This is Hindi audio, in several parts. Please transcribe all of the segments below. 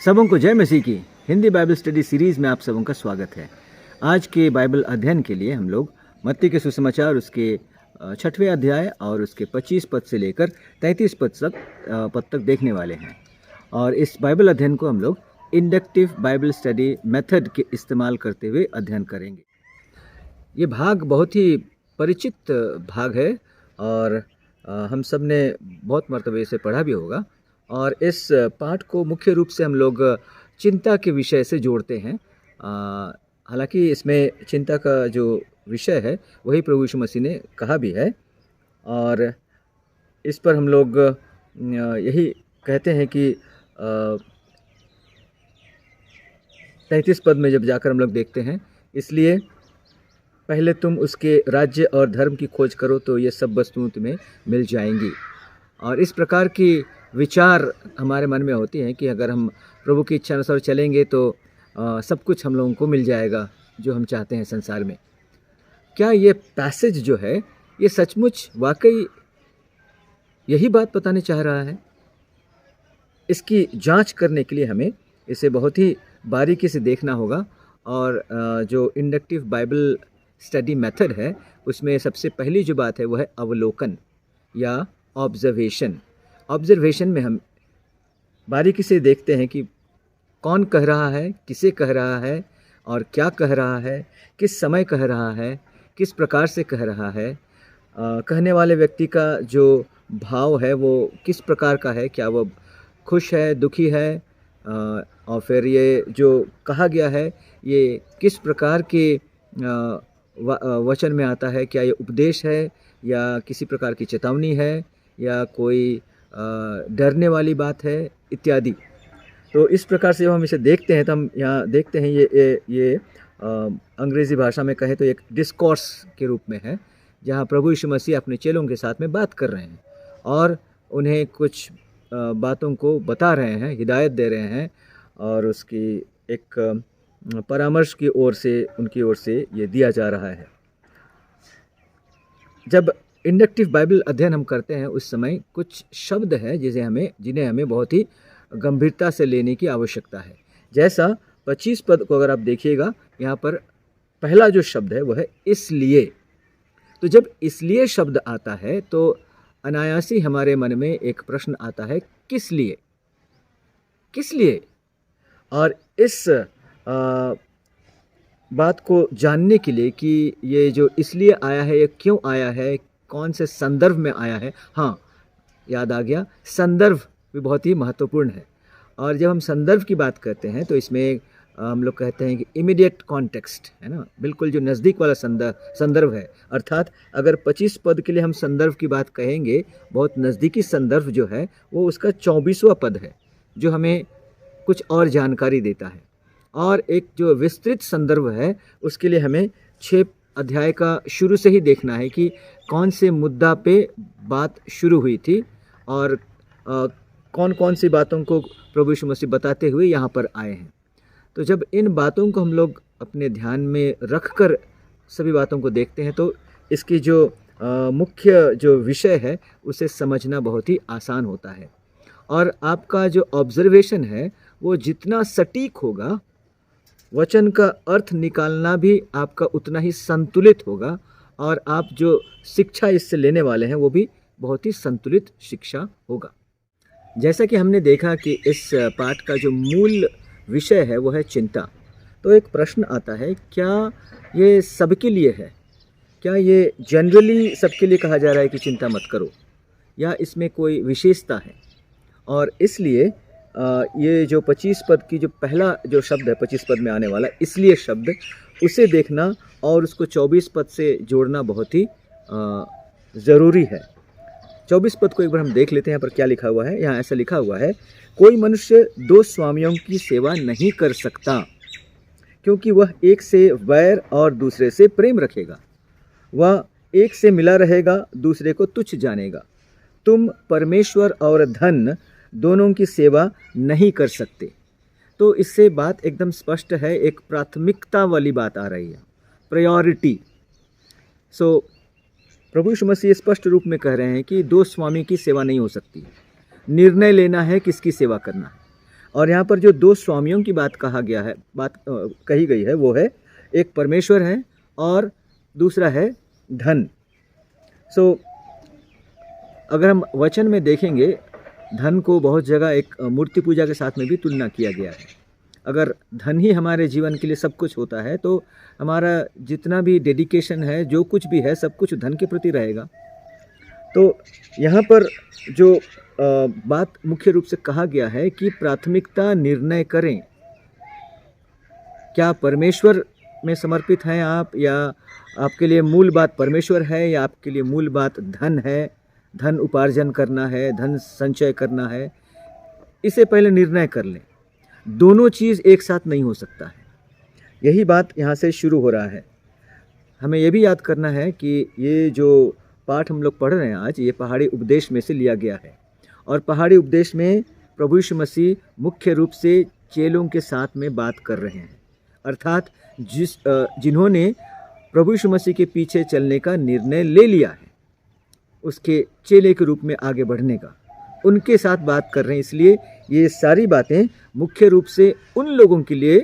सबों को जय मसीह की हिंदी बाइबल स्टडी सीरीज में आप सबों का स्वागत है। आज के बाइबल अध्ययन के लिए हम लोग मत्ती के सुसमाचार उसके 6वें अध्याय और उसके 25 पद से लेकर 33 पद तक देखने वाले हैं। और इस बाइबल अध्ययन को हम लोग इंडक्टिव बाइबल स्टडी मेथड के इस्तेमाल करते हुए अध्ययन करेंगे। ये भाग बहुत ही परिचित भाग है और हम सब ने बहुत मर्तबे इसे पढ़ा भी होगा। और इस पाठ को मुख्य रूप से हम लोग चिंता के विषय से जोड़ते हैं। हालांकि इसमें चिंता का जो विषय है वही प्रभु यीशु मसीह ने कहा भी है। और इस पर हम लोग यही कहते हैं कि 33 पद में जब जाकर हम लोग देखते हैं, इसलिए पहले तुम उसके राज्य और धर्म की खोज करो तो ये सब वस्तुएं तुम्हें मिल जाएंगी। और इस प्रकार की विचार हमारे मन में होती हैं कि अगर हम प्रभु की इच्छा अनुसार चलेंगे तो सब कुछ हम लोगों को मिल जाएगा जो हम चाहते हैं संसार में। क्या ये पैसेज जो है ये सचमुच वाकई यही बात बताने चाह रहा है? इसकी जांच करने के लिए हमें इसे बहुत ही बारीकी से देखना होगा। और जो इंडक्टिव बाइबल स्टडी मेथड है उसमें सबसे पहली जो बात है वो है अवलोकन या ऑब्जर्वेशन। ऑब्जर्वेशन में हम बारीकी से देखते हैं कि कौन कह रहा है, किसे कह रहा है और क्या कह रहा है, किस समय कह रहा है, किस प्रकार से कह रहा है, कहने वाले व्यक्ति का जो भाव है वो किस प्रकार का है, क्या वो खुश है, दुखी है, और फिर ये जो कहा गया है ये किस प्रकार के वचन में आता है, क्या ये उपदेश है या किसी प्रकार की चेतावनी है या कोई डरने वाली बात है इत्यादि। तो इस प्रकार से जब हम इसे देखते हैं तो हम यहाँ देखते हैं ये अंग्रेज़ी भाषा में कहें तो एक डिस्कोर्स के रूप में है, जहाँ प्रभु यीशु मसीह अपने चेलों के साथ में बात कर रहे हैं और उन्हें कुछ बातों को बता रहे हैं, हिदायत दे रहे हैं और उसकी एक परामर्श की ओर से उनकी ओर से ये दिया जा रहा है। जब इंडक्टिव बाइबल अध्ययन हम करते हैं उस समय कुछ शब्द हैं जिन्हें हमें बहुत ही गंभीरता से लेने की आवश्यकता है। जैसा 25 पद को अगर आप देखिएगा, यहाँ पर पहला जो शब्द है वो है इसलिए। तो जब इसलिए शब्द आता है तो अनायासी हमारे मन में एक प्रश्न आता है, किस लिए? किस लिए? और इस बात को जानने के लिए कि ये जो इसलिए आया है ये क्यों आया है, कौन से संदर्भ में आया है, हाँ याद आ गया, संदर्भ भी बहुत ही महत्वपूर्ण है। और जब हम संदर्भ की बात करते हैं तो इसमें हम लोग कहते हैं कि इमीडिएट कॉन्टेक्स्ट है ना, बिल्कुल जो नज़दीक वाला संदर्भ है। अर्थात अगर 25 पद के लिए हम संदर्भ की बात कहेंगे, बहुत नज़दीकी संदर्भ जो है वो उसका 24वां पद है जो हमें कुछ और जानकारी देता है। और एक जो विस्तृत संदर्भ है उसके लिए हमें 6 अध्याय का शुरू से ही देखना है कि कौन से मुद्दा पे बात शुरू हुई थी और कौन कौन सी बातों को प्रभु यीशु मसीह बताते हुए यहाँ पर आए हैं। तो जब इन बातों को हम लोग अपने ध्यान में रख कर सभी बातों को देखते हैं तो इसकी जो मुख्य जो विषय है उसे समझना बहुत ही आसान होता है। और आपका जो ऑब्जर्वेशन है वो जितना सटीक होगा, वचन का अर्थ निकालना भी आपका उतना ही संतुलित होगा और आप जो शिक्षा इससे लेने वाले हैं वो भी बहुत ही संतुलित शिक्षा होगा। जैसा कि हमने देखा कि इस पाठ का जो मूल विषय है वो है चिंता। तो एक प्रश्न आता है, क्या ये सबके लिए है? क्या ये जनरली सबके लिए कहा जा रहा है कि चिंता मत करो, या इसमें कोई विशेषता है? और इसलिए ये जो 25 पद की जो पहला जो शब्द है 25 पद में आने वाला इसलिए शब्द, उसे देखना और उसको 24 पद से जोड़ना बहुत ही ज़रूरी है। 24 पद को एक बार हम देख लेते हैं। यहाँ पर क्या लिखा हुआ है? यहाँ ऐसा लिखा हुआ है, कोई मनुष्य 2 स्वामियों की सेवा नहीं कर सकता, क्योंकि वह एक से वैर और दूसरे से प्रेम रखेगा। वह एक से मिला रहेगा, दूसरे को तुच्छ जानेगा। तुम परमेश्वर और धन दोनों की सेवा नहीं कर सकते। तो इससे बात एकदम स्पष्ट है, एक प्राथमिकता वाली बात आ रही है, प्रायोरिटी। सो प्रभु यीशु मसीह स्पष्ट रूप में कह रहे हैं कि 2 स्वामी की सेवा नहीं हो सकती। निर्णय लेना है किसकी सेवा करना है। और यहाँ पर जो दो स्वामियों की बात कही गई है वो है, एक परमेश्वर है और दूसरा है धन। सो अगर हम वचन में देखेंगे, धन को बहुत जगह एक मूर्ति पूजा के साथ में भी तुलना किया गया है। अगर धन ही हमारे जीवन के लिए सब कुछ होता है तो हमारा जितना भी डेडिकेशन है, जो कुछ भी है, सब कुछ धन के प्रति रहेगा। तो यहाँ पर जो बात मुख्य रूप से कहा गया है कि प्राथमिकता निर्णय करें। क्या परमेश्वर में समर्पित हैं आप, या आपके लिए मूल बात परमेश्वर है, या आपके लिए मूल बात धन है, धन उपार्जन करना है, धन संचय करना है? इसे पहले निर्णय कर लें। दोनों चीज़ एक साथ नहीं हो सकता है। यही बात यहाँ से शुरू हो रहा है। हमें यह भी याद करना है कि ये जो पाठ हम लोग पढ़ रहे हैं आज, ये पहाड़ी उपदेश में से लिया गया है। और पहाड़ी उपदेश में प्रभु यीशु मसीह मुख्य रूप से चेलों के साथ में बात कर रहे हैं, अर्थात जिन्होंने प्रभु यीशु मसीह के पीछे चलने का निर्णय ले लिया है, उसके चेले के रूप में आगे बढ़ने का, उनके साथ बात कर रहे हैं। इसलिए ये सारी बातें मुख्य रूप से उन लोगों के लिए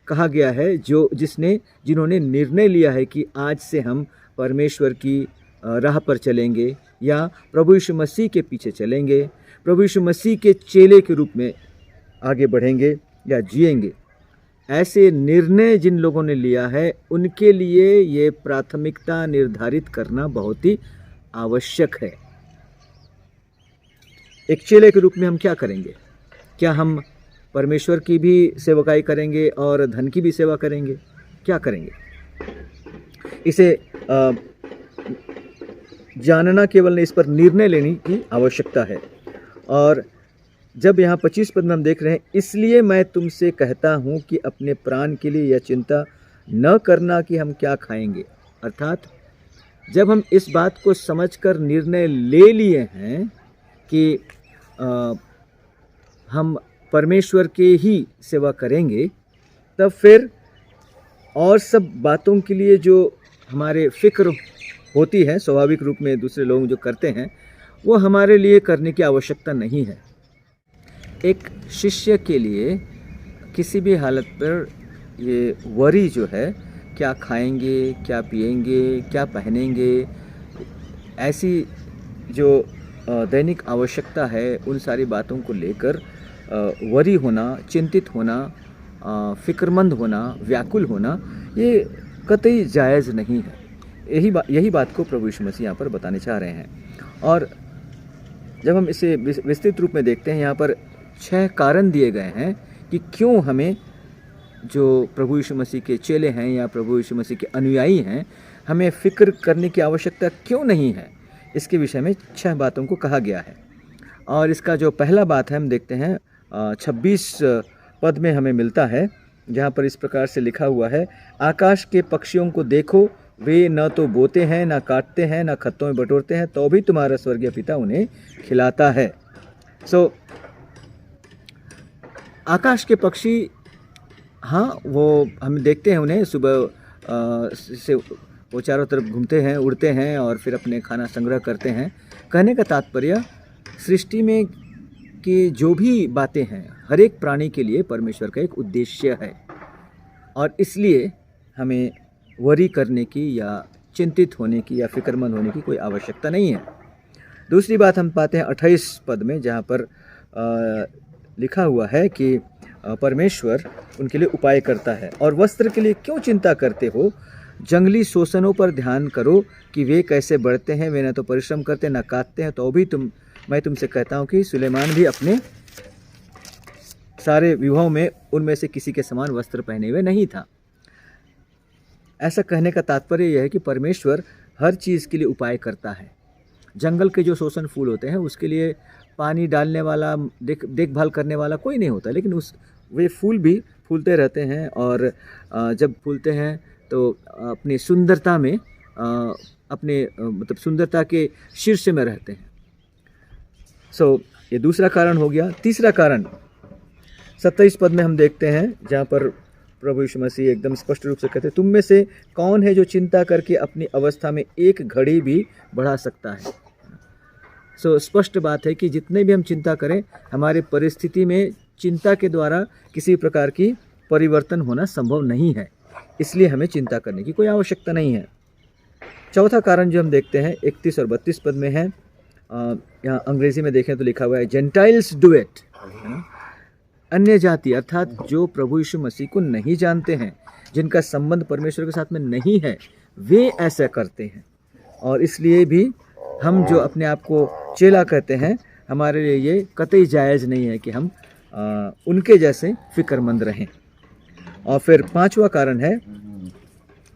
कहा गया है जिन्होंने निर्णय लिया है कि आज से हम परमेश्वर की राह पर चलेंगे, या प्रभु यीशु मसीह के पीछे चलेंगे, प्रभु यीशु मसीह के चेले के रूप में आगे बढ़ेंगे या जिएंगे। ऐसे निर्णय जिन लोगों ने लिया है, उनके लिए ये प्राथमिकता निर्धारित करना बहुत ही आवश्यक है। एक चेले के रूप में हम क्या करेंगे? क्या हम परमेश्वर की भी सेवकाई करेंगे और धन की भी सेवा करेंगे? क्या करेंगे? इसे जानना केवल नहीं, इस पर निर्णय लेने की आवश्यकता है। और जब यहाँ 25 पद में हम देख रहे हैं, इसलिए मैं तुमसे कहता हूँ कि अपने प्राण के लिए यह चिंता न करना कि हम क्या खाएंगे। अर्थात जब हम इस बात को समझकर निर्णय ले लिए हैं कि हम परमेश्वर के ही सेवा करेंगे, तब फिर और सब बातों के लिए जो हमारे फिक्र होती है स्वाभाविक रूप में, दूसरे लोग जो करते हैं, वो हमारे लिए करने की आवश्यकता नहीं है। एक शिष्य के लिए किसी भी हालत पर ये वरी जो है, क्या खाएंगे, क्या पिएंगे, क्या पहनेंगे, ऐसी जो दैनिक आवश्यकता है, उन सारी बातों को लेकर वरी होना, चिंतित होना, फ़िक्रमंद होना, व्याकुल होना, ये कतई जायज़ नहीं है। यही बात को प्रभु यीशु मसीह यहाँ पर बताने चाह रहे हैं। और जब हम इसे विस्तृत रूप में देखते हैं, यहाँ पर 6 कारण दिए गए हैं कि क्यों हमें, जो प्रभु यीशु मसीह के चेले हैं या प्रभु यीशु मसीह के अनुयायी हैं, हमें फ़िक्र करने की आवश्यकता क्यों नहीं है। इसके विषय में 6 बातों को कहा गया है। और इसका जो पहला बात है, हम देखते हैं 26 पद में हमें मिलता है, जहाँ पर इस प्रकार से लिखा हुआ है, आकाश के पक्षियों को देखो, वे न तो बोते हैं, न काटते हैं, न खत्तों में बटोरते हैं, तो भी तुम्हारा स्वर्गीय पिता उन्हें खिलाता है। आकाश के पक्षी, हाँ, वो हम देखते हैं उन्हें सुबह से वो चारों तरफ घूमते हैं, उड़ते हैं और फिर अपने खाना संग्रह करते हैं। कहने का तात्पर्य, सृष्टि में की जो भी बातें हैं, हर एक प्राणी के लिए परमेश्वर का एक उद्देश्य है, और इसलिए हमें वरी करने की या चिंतित होने की या फिक्रमंद होने की कोई आवश्यकता नहीं है। दूसरी बात हम पाते हैं 28 पद में, जहाँ पर लिखा हुआ है कि परमेश्वर उनके लिए उपाय करता है। और वस्त्र के लिए क्यों चिंता करते हो, जंगली शोषणों पर ध्यान करो कि वे कैसे बढ़ते हैं, वे न तो परिश्रम करते न काटते हैं, तो भी मैं तुमसे कहता हूँ कि सुलेमान भी अपने सारे विवाहों में उनमें से किसी के समान वस्त्र पहने हुए नहीं था। ऐसा कहने का तात्पर्य यह है कि परमेश्वर हर चीज़ के लिए उपाय करता है। जंगल के जो शोषण फूल होते हैं, उसके लिए पानी डालने वाला, देखभाल करने वाला कोई नहीं होता, लेकिन वे फूल भी फूलते रहते हैं, और जब फूलते हैं तो अपनी सुंदरता में, मतलब सुंदरता के शीर्ष में रहते हैं। ये दूसरा कारण हो गया। तीसरा कारण 27 पद में हम देखते हैं, जहाँ पर प्रभु यीशु मसीह एकदम स्पष्ट रूप से कहते हैं, तुम में से कौन है जो चिंता करके अपनी अवस्था में एक घड़ी भी बढ़ा सकता है। सो स्पष्ट बात है कि जितने भी हम चिंता करें, हमारी परिस्थिति में चिंता के द्वारा किसी प्रकार की परिवर्तन होना संभव नहीं है, इसलिए हमें चिंता करने की कोई आवश्यकता नहीं है। चौथा कारण जो हम देखते हैं 31 और 32 पद में है, यहाँ अंग्रेजी में देखें तो लिखा हुआ है जेंटाइल्स डू इट, अन्य जाति अर्थात जो प्रभु यीशु मसीह को नहीं जानते हैं, जिनका संबंध परमेश्वर के साथ में नहीं है, वे ऐसा करते हैं। और इसलिए भी हम जो अपने आप को चेला कहते हैं, हमारे लिए ये कतई जायज़ नहीं है कि हम उनके जैसे फिक्रमंद रहें। और फिर पांचवा कारण है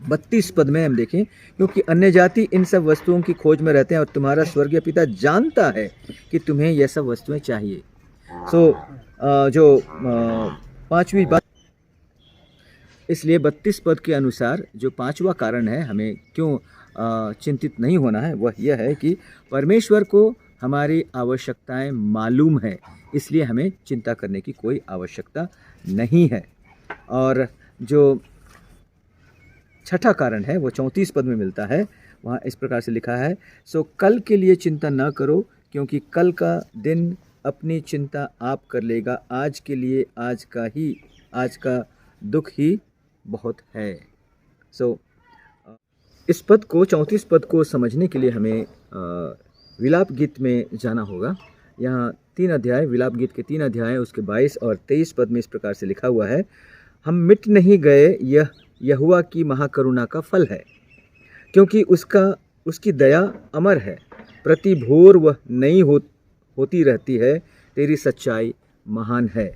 32 पद में हम देखें, क्योंकि अन्य जाति इन सब वस्तुओं की खोज में रहते हैं और तुम्हारा स्वर्गीय पिता जानता है कि तुम्हें यह सब वस्तुएं चाहिए। जो पांचवी बात, इसलिए 32 पद के अनुसार जो पांचवा कारण है हमें क्यों चिंतित नहीं होना है, वह यह है कि परमेश्वर को हमारी आवश्यकताएं मालूम है, इसलिए हमें चिंता करने की कोई आवश्यकता नहीं है। और जो छठा कारण है वो 34 पद में मिलता है, वहाँ इस प्रकार से लिखा है, सो कल के लिए चिंता न करो, क्योंकि कल का दिन अपनी चिंता आप कर लेगा, आज के लिए आज का दुख ही बहुत है। इस पद को 34 पद को समझने के लिए हमें विलाप गीत में जाना होगा। यहाँ 3 अध्याय, विलाप गीत के 3 अध्याय, उसके 22 और 23 पद में इस प्रकार से लिखा हुआ है, हम मिट नहीं गए, यह यहोवा की महाकरुणा का फल है, क्योंकि उसकी दया अमर है, प्रति भोर वह नई होती रहती है, तेरी सच्चाई महान है।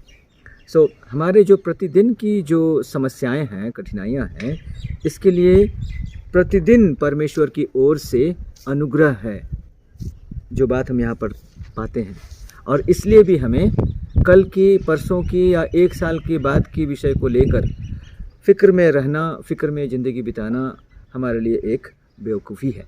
हमारे जो प्रतिदिन की जो समस्याएं हैं, कठिनाइयां हैं, इसके लिए प्रतिदिन परमेश्वर की ओर से अनुग्रह है, जो बात हम यहाँ पर पाते हैं। और इसलिए भी हमें कल की, परसों की या 1 साल के बाद की विषय को लेकर फ़िक्र में रहना, फ़िक्र में ज़िंदगी बिताना हमारे लिए एक बेवकूफ़ी है।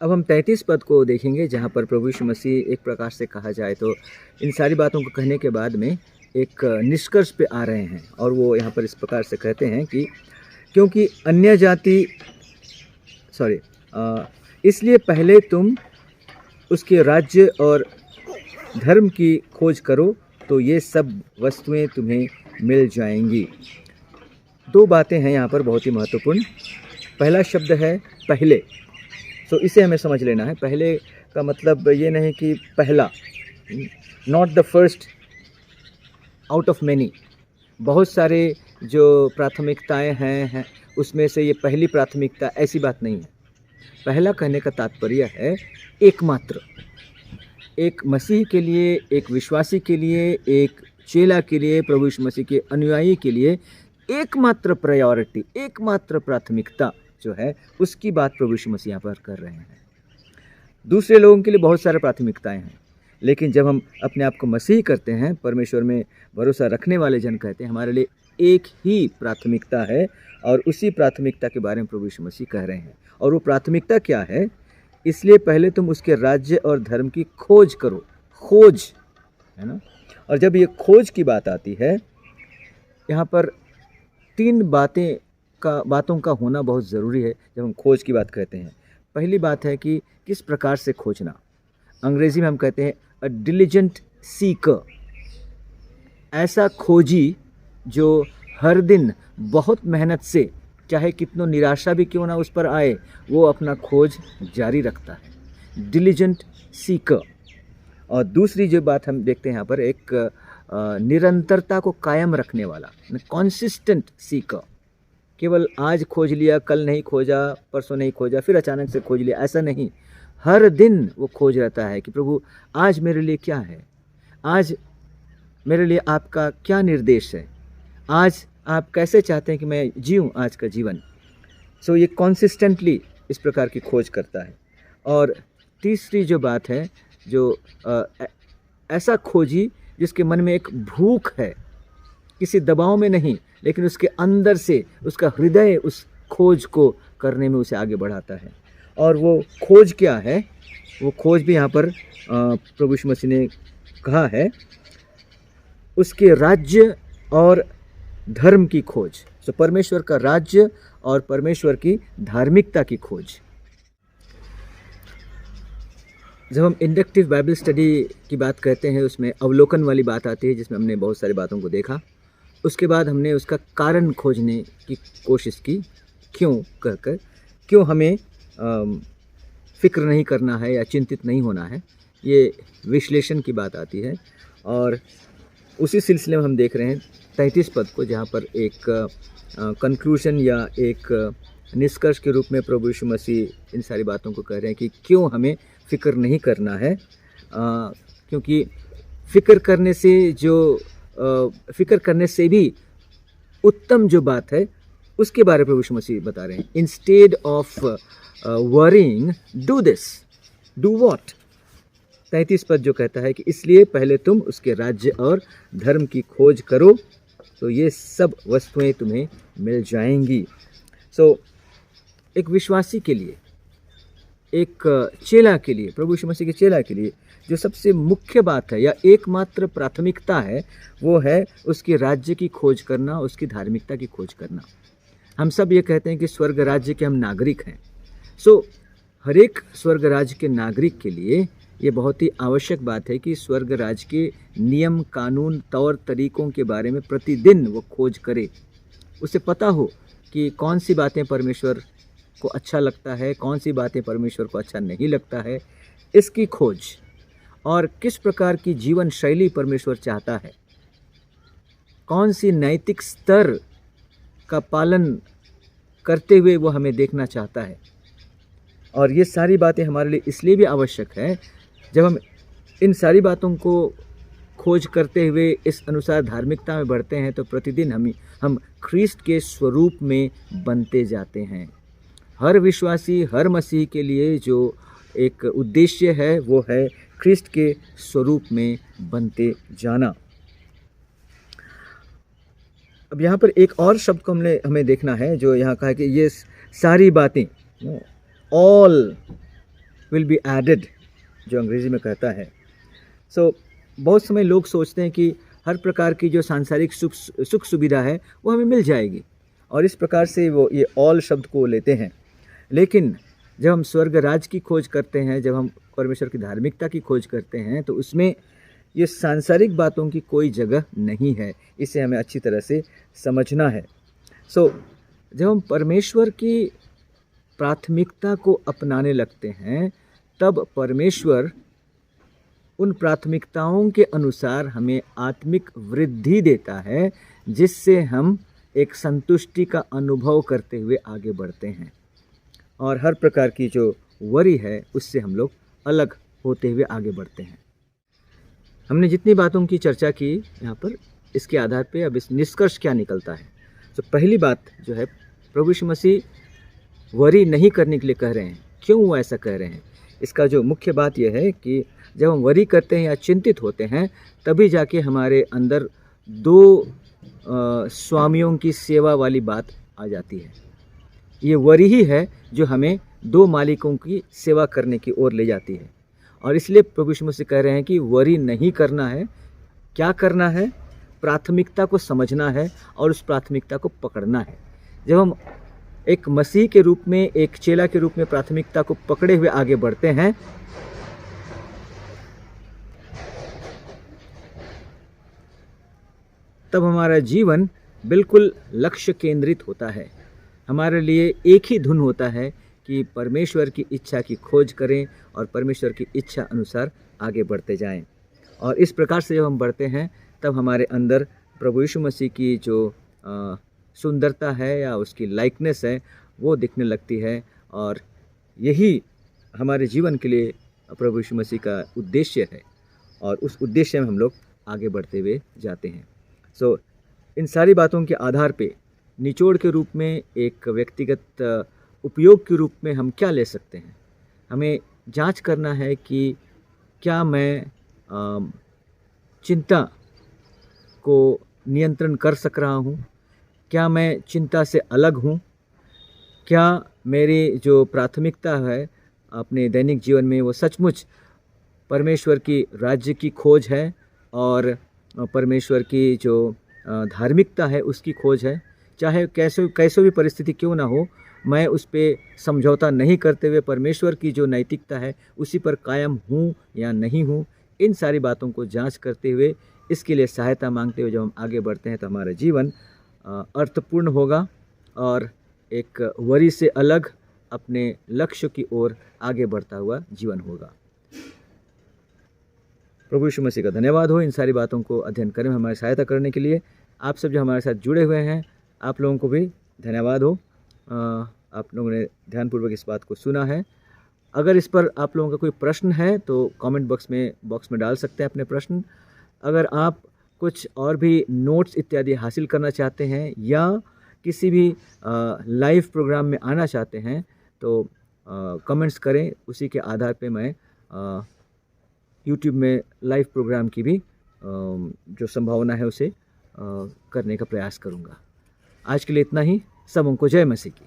अब हम 33 पद को देखेंगे, जहाँ पर प्रभु यीशु मसीह एक प्रकार से कहा जाए तो इन सारी बातों को कहने के बाद में एक निष्कर्ष पे आ रहे हैं, और वो यहाँ पर इस प्रकार से कहते हैं कि क्योंकि अन्य जाति इसलिए पहले तुम उसके राज्य और धर्म की खोज करो, तो ये सब वस्तुएं तुम्हें मिल जाएंगी। 2 बातें हैं यहाँ पर बहुत ही महत्वपूर्ण। पहला शब्द है पहले, इसे हमें समझ लेना है। पहले का मतलब ये नहीं कि पहला, not the first out of many. बहुत सारे जो प्राथमिकताएं हैं उसमें से ये पहली प्राथमिकता, ऐसी बात नहीं है। पहला कहने का तात्पर्य है एकमात्र, एक मसीह के लिए, एक विश्वासी के लिए, एक चेला के लिए, प्रभु यीशु मसीह के अनुयायी के लिए एकमात्र प्रायोरिटी, एकमात्र प्राथमिकता जो है, उसकी बात प्रभु यीशु मसीह यहाँ पर कर रहे हैं। दूसरे लोगों के लिए बहुत सारे प्राथमिकताएं हैं, लेकिन जब हम अपने आप को मसीह करते हैं, परमेश्वर में भरोसा रखने वाले जन कहते हैं, हमारे लिए एक ही प्राथमिकता है, और उसी प्राथमिकता के बारे में प्रभु यीशु मसीह कह रहे हैं। और वो प्राथमिकता क्या है? इसलिए पहले तुम उसके राज्य और धर्म की खोज करो। खोज है ना। और जब ये खोज की बात आती है, यहाँ पर 3 बातों का होना बहुत ज़रूरी है जब हम खोज की बात कहते हैं। पहली बात है कि किस प्रकार से खोजना। अंग्रेजी में हम कहते हैं अ डिलिजेंट सीकर, ऐसा खोजी जो हर दिन बहुत मेहनत से, चाहे कितनों निराशा भी क्यों ना उस पर आए, वो अपना खोज जारी रखता है, डिलिजेंट सीकर। और दूसरी जो बात हम देखते हैं यहाँ पर, एक निरंतरता को कायम रखने वाला, कॉन्सिस्टेंट सीकर। केवल आज खोज लिया, कल नहीं खोजा, परसों नहीं खोजा, फिर अचानक से खोज लिया, ऐसा नहीं। हर दिन वो खोज रहता है कि प्रभु आज मेरे लिए क्या है, आज मेरे लिए आपका क्या निर्देश है, आज आप कैसे चाहते हैं कि मैं जीऊँ आज का जीवन। ये कॉन्सिस्टेंटली इस प्रकार की खोज करता है। और तीसरी जो बात है, जो ऐसा खोजी जिसके मन में एक भूख है, किसी दबाव में नहीं, लेकिन उसके अंदर से उसका हृदय उस खोज को करने में उसे आगे बढ़ाता है। और वो खोज क्या है? वो खोज भी यहाँ पर प्रभु यीशु मसीह ने कहा है, उसके राज्य और धर्म की खोज। परमेश्वर का राज्य और परमेश्वर की धार्मिकता की खोज। जब हम इंडक्टिव बाइबल स्टडी की बात करते हैं उसमें अवलोकन वाली बात आती है, जिसमें हमने बहुत सारी बातों को देखा। उसके बाद हमने उसका कारण खोजने की कोशिश की, क्यों कहकर, क्यों हमें फ़िक्र नहीं करना है या चिंतित नहीं होना है, ये विश्लेषण की बात आती है। और उसी सिलसिले में हम देख रहे हैं 33 पद को, जहाँ पर एक कंक्लूजन या एक निष्कर्ष के रूप में प्रभु यीशु मसीह इन सारी बातों को कह रहे हैं कि क्यों हमें फ़िक्र नहीं करना है। क्योंकि फ़िक्र करने से भी उत्तम जो बात है उसके बारे में प्रभु यीशु मसीह बता रहे हैं। Instead of worrying do this, do what. 33 पद जो कहता है कि इसलिए पहले तुम उसके राज्य और धर्म की खोज करो तो ये सब वस्तुएं तुम्हें मिल जाएंगी। एक विश्वासी के लिए, एक चेला के लिए, प्रभु यीशु मसीह के चेला के लिए जो सबसे मुख्य बात है या एकमात्र प्राथमिकता है, वो है उसके राज्य की खोज करना, उसकी धार्मिकता की खोज करना। हम सब ये कहते हैं कि स्वर्ग राज्य के हम नागरिक हैं। हर एक स्वर्ग राज्य के नागरिक के लिए ये बहुत ही आवश्यक बात है कि स्वर्ग राज्य के नियम, कानून, तौर तरीकों के बारे में प्रतिदिन वो खोज करे। उसे पता हो कि कौन सी बातें परमेश्वर को अच्छा लगता है, कौन सी बातें परमेश्वर को अच्छा नहीं लगता है, इसकी खोज। और किस प्रकार की जीवन शैली परमेश्वर चाहता है, कौन सी नैतिक स्तर का पालन करते हुए वो हमें देखना चाहता है। और ये सारी बातें हमारे लिए इसलिए भी आवश्यक है, जब हम इन सारी बातों को खोज करते हुए इस अनुसार धार्मिकता में बढ़ते हैं तो प्रतिदिन हम ख्रीस्ट के स्वरूप में बनते जाते हैं। हर विश्वासी, हर मसीह के लिए जो एक उद्देश्य है वो है ख्रीस्ट के स्वरूप में बनते जाना। अब यहाँ पर एक और शब्द को हमें देखना है, जो यहाँ कहा है कि ये सारी बातें, ऑल विल बी एडेड, जो अंग्रेजी में कहता है। बहुत समय लोग सोचते हैं कि हर प्रकार की जो सांसारिक सुख सुविधा है वो हमें मिल जाएगी, और इस प्रकार से वो ये ऑल शब्द को लेते हैं। लेकिन जब हम स्वर्ग राज की खोज करते हैं, जब हम परमेश्वर की धार्मिकता की खोज करते हैं, तो उसमें ये सांसारिक बातों की कोई जगह नहीं है। इसे हमें अच्छी तरह से समझना है। जब हम परमेश्वर की प्राथमिकता को अपनाने लगते हैं, तब परमेश्वर उन प्राथमिकताओं के अनुसार हमें आत्मिक वृद्धि देता है, जिससे हम एक संतुष्टि का अनुभव करते हुए आगे बढ़ते हैं, और हर प्रकार की जो वरी है उससे हम लोग अलग होते हुए आगे बढ़ते हैं। हमने जितनी बातों की चर्चा की यहाँ पर, इसके आधार पे अब इस निष्कर्ष क्या निकलता है। तो पहली बात जो है, प्रभु यीशु मसीह वरी नहीं करने के लिए कह रहे हैं। क्यों वो ऐसा कह रहे हैं? इसका जो मुख्य बात यह है कि जब हम वरी करते हैं या चिंतित होते हैं, तभी जाके हमारे अंदर दो स्वामियों की सेवा वाली बात आ जाती है। ये वरी ही है जो हमें दो मालिकों की सेवा करने की ओर ले जाती है। और इसलिए प्रभु यीशु मसीह कह रहे हैं कि वरी नहीं करना है। क्या करना है? प्राथमिकता को समझना है और उस प्राथमिकता को पकड़ना है। जब हम एक मसीह के रूप में, एक चेला के रूप में प्राथमिकता को पकड़े हुए आगे बढ़ते हैं, तब हमारा जीवन बिल्कुल लक्ष्य केंद्रित होता है। हमारे लिए एक ही धुन होता है कि परमेश्वर की इच्छा की खोज करें और परमेश्वर की इच्छा अनुसार आगे बढ़ते जाएं। और इस प्रकार से जब हम बढ़ते हैं, तब हमारे अंदर प्रभु यीशु मसीह की जो सुंदरता है या उसकी लाइकनेस है वो दिखने लगती है। और यही हमारे जीवन के लिए प्रभु यीशु मसीह का उद्देश्य है, और उस उद्देश्य में हम लोग आगे बढ़ते हुए जाते हैं। इन सारी बातों के आधार पे निचोड़ के रूप में, एक व्यक्तिगत उपयोग के रूप में हम क्या ले सकते हैं? हमें जांच करना है कि क्या मैं चिंता को नियंत्रण कर सक रहा हूँ? क्या मैं चिंता से अलग हूँ? क्या मेरी जो प्राथमिकता है अपने दैनिक जीवन में वो सचमुच परमेश्वर की राज्य की खोज है और परमेश्वर की जो धार्मिकता है उसकी खोज है? चाहे कैसे भी परिस्थिति क्यों ना हो, मैं उस पे समझौता नहीं करते हुए परमेश्वर की जो नैतिकता है उसी पर कायम हूँ या नहीं हूँ, इन सारी बातों को जांच करते हुए इसके लिए सहायता मांगते हुए जब हम आगे बढ़ते हैं तो हमारा जीवन अर्थपूर्ण होगा और एक वरी से अलग अपने लक्ष्य की ओर आगे बढ़ता हुआ जीवन होगा। प्रभु यीशु मसीह का धन्यवाद हो इन सारी बातों को अध्ययन करने में हमारी सहायता करने के लिए। आप सब जो हमारे साथ जुड़े हुए हैं, आप लोगों को भी धन्यवाद हो। आप लोगों ने ध्यानपूर्वक इस बात को सुना है। अगर इस पर आप लोगों का कोई प्रश्न है तो कमेंट बॉक्स में डाल सकते हैं अपने प्रश्न। अगर आप कुछ और भी नोट्स इत्यादि हासिल करना चाहते हैं या किसी भी लाइव प्रोग्राम में आना चाहते हैं तो कमेंट्स करें, उसी के आधार पे मैं यूट्यूब में लाइव प्रोग्राम की भी जो संभावना है उसे करने का प्रयास करूँगा। आज के लिए इतना ही। सबों को जय मसीह की।